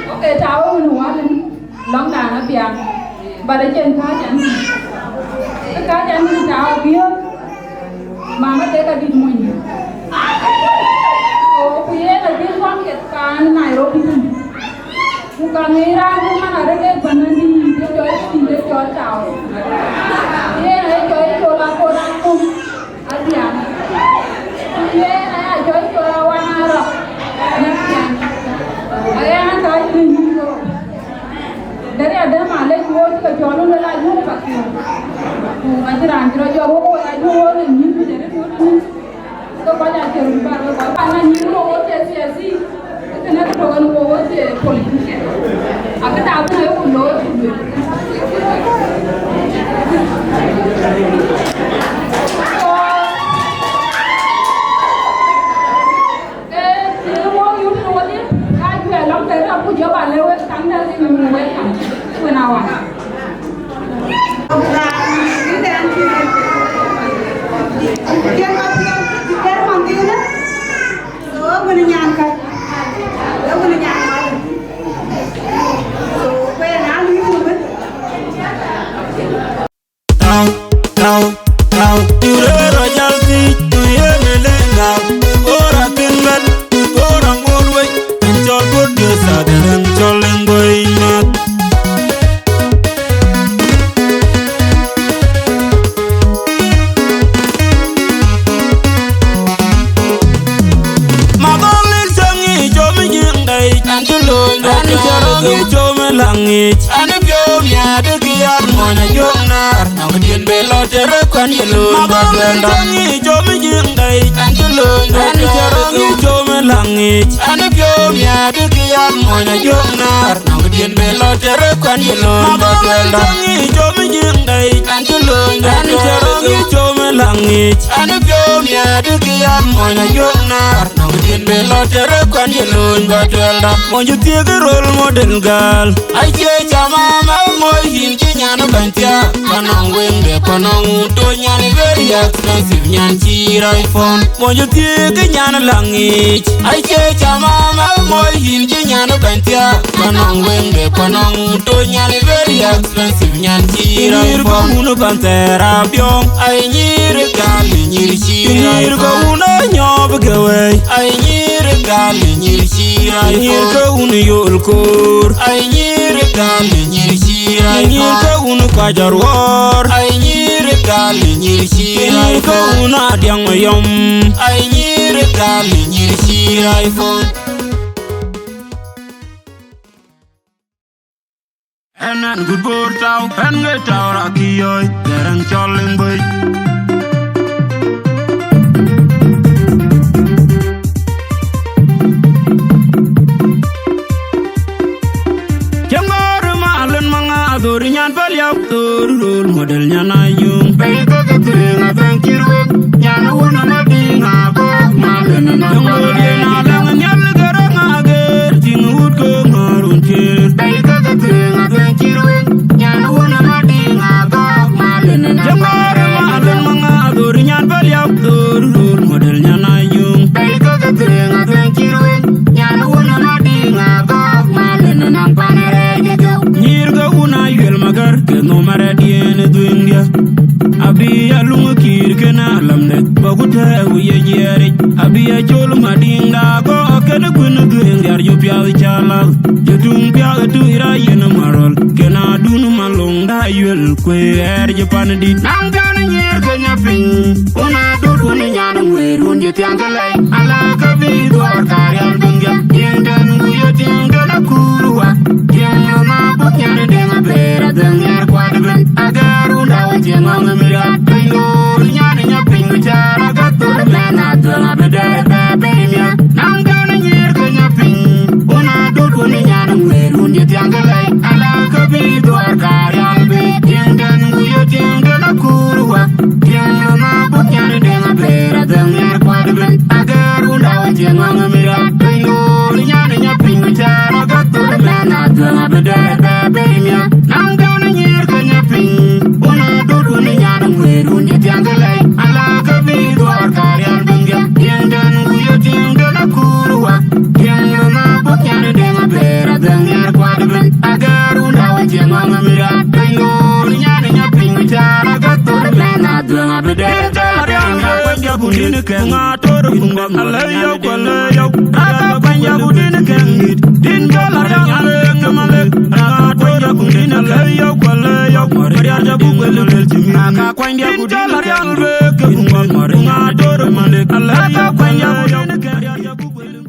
ok cháu mình hóa lên lóng đàn nó bịa và để trên cá chắn cái cá chắn mình cháu biết mà nó tới cả đi mình quý là biết con cái cá này rồi đi bukan ngira bukan ada ke benar di dia joy tidak joy tahu dia ada joy joy laporan kum adia dia ada joy joy warna rock nasian ayah joy ini dari ada malek wo juga jono lelaju pakai ajaran joy joy wo laju wo ini jadi tu तो बजा के बार बार पाना neuro होते ऐसी इतना तो लोगों को होते पॉलिटिशियन अगर आप ना वो लोग वो यूं तो वो दिन आज भी अलग तरह आपको जब आले हुए तंग डाल के मैं हुए था वो ना हुआ Ani charongi chome langich Ani pyo miade kiyar mwana yongnar Nangdien belo tere kwan yelun Mababenda Changi chome jingdai Anjulun Ani charongi chome langich Ani pyo miade kiyar mwana yongnar Nangdien belo tere kwan yelun Mababenda Changi chome jingdai Anjulun Ani charongi chome langich Ani pyo miade kiyar mwana yongnar Nangdien belo tere kwan yelun Mababenda Monju tiege role model girl Aiche chama moy hin chi nyano bantia Panong wenge panong to nyani very expensive nyan chi iPhone Monju tiege nyano langich Aiche chama moy hin chi nyano bantia Panong wenge panong to nyani very expensive nyan chi iPhone Nirgo uno pantera byong Ay nyiri gali nyiri chi Nirgo uno nyob gawe Ay nyiri gali nyiri chi iPhone Nirgo uno yol kor Ay nyiri gali nyiri chi iPhone Nirgo uno kajar war Ay nyiri gali nyiri chi iPhone Nirgo uno adyang yom Ay nyiri gali nyiri chi iPhone Enan good board tau pen nge tau rakiyoy Derang choling boy Dori nyan palyaw dori rol model nyan ayung Pei kaka turinga feng kirwek Nyan wana madinga kok malena na Yung odi na lang nyal gara ngager Ting ud ko ngarun kir Pei kaka turinga feng kirwek Nyan wana madinga kok malena na Yung odi malan mga dori nyan palyaw dori rol model nyan ayung Pei kaka turinga feng kirwek Nyan wana madinga kok malena na panere Nyirga una yel magar ke no mara diene duindia Abi alungu kir ke na lamne Bagute uye jere Abi a cholu madinda Ko kene kunu duindia Yo piawi chala Jotung piawi tu ira yena marol Kena dunu malong da yel kwe Japan di Nangkana nyirga nyaping Una dut una nyana ngwe Runje tianggalai Ala kabi duar karyal dungia Tiangdan nguyo tiangdan akuruwa Tiangdan mabuk nyana denga bera Dengar kwadibin Agaru ndawa jengong mira Kayor nyana nyaping Bicara gatur mena Denga bedere bebemia Nangkana nyirga nyaping Una dut una nyana ngwe Runje tianggalai Ala kabi duar karyal be Tiangdan nguyo tiangdan akuruwa Tiangdan mabuk nyana denga bera Dengar kwadibin Agaru ndawa jengong mira Kayor nyana nyaping Bicara gatur mena Denga bedere bebemia Nangkana nyirga nyaping Una dut una nyana ngwe Runje tianggalai Ala kabi duar karyal bengia Tiangdan nguyo tiangdan akuruwa Tiangdan mabuk nyana denga bera Dengar kwadibin Agaru ndawa jengong mira Kayor nyana nyaping Bicara gatur mena Denga bedere bebemia Budine keng ator bunga alayo kwalayo Aga kwanya budine keng din galarang aleng malek Aga budine alayo kwalayo Maria jabu kwelel timi Aga kwanya budine keng beke bunga Bunga ator malek alayo kwanya budine keng jabu kwelel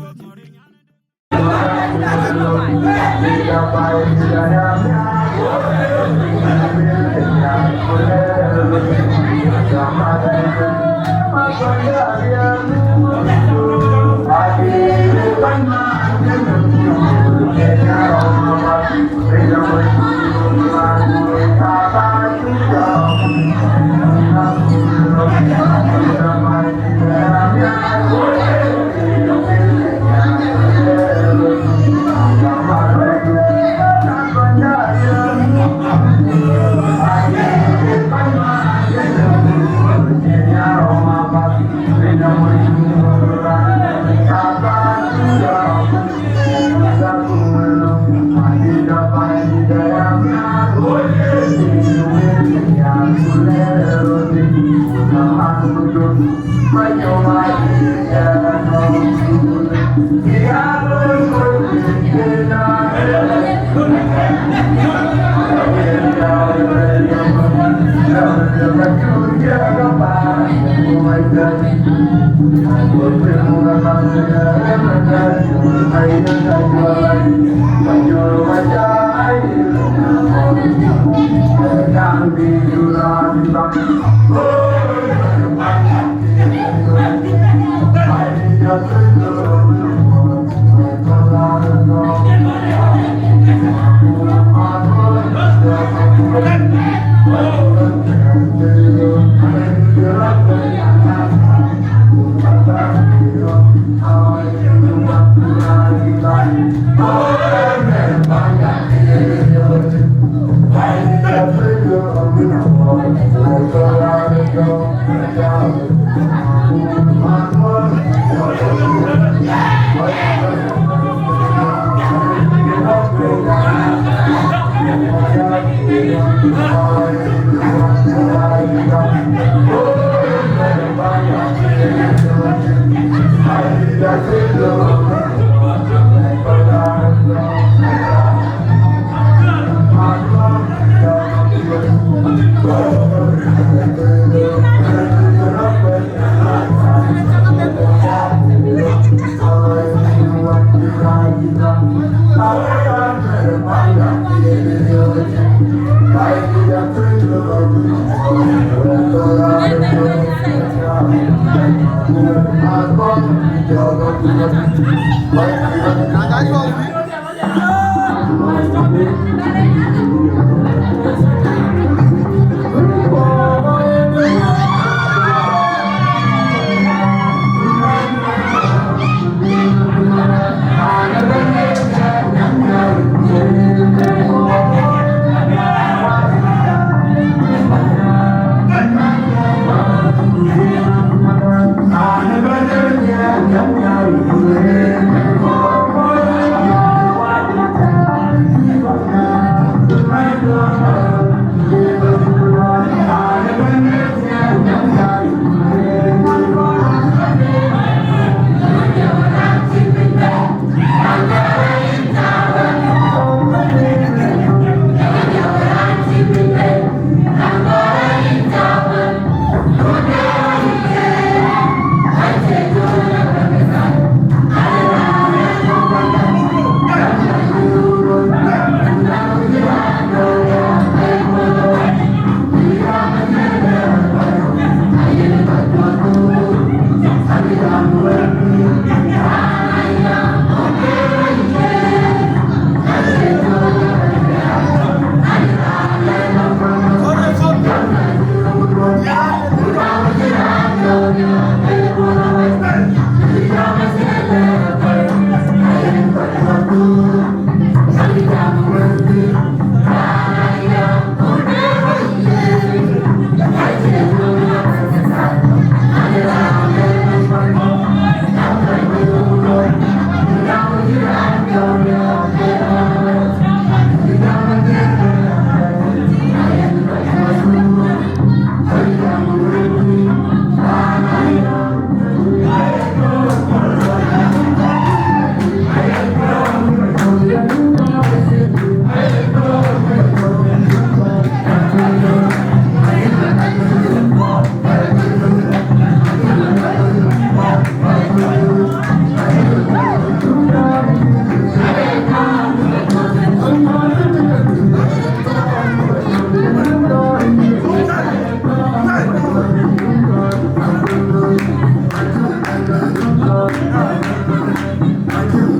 Thank you. Thank you.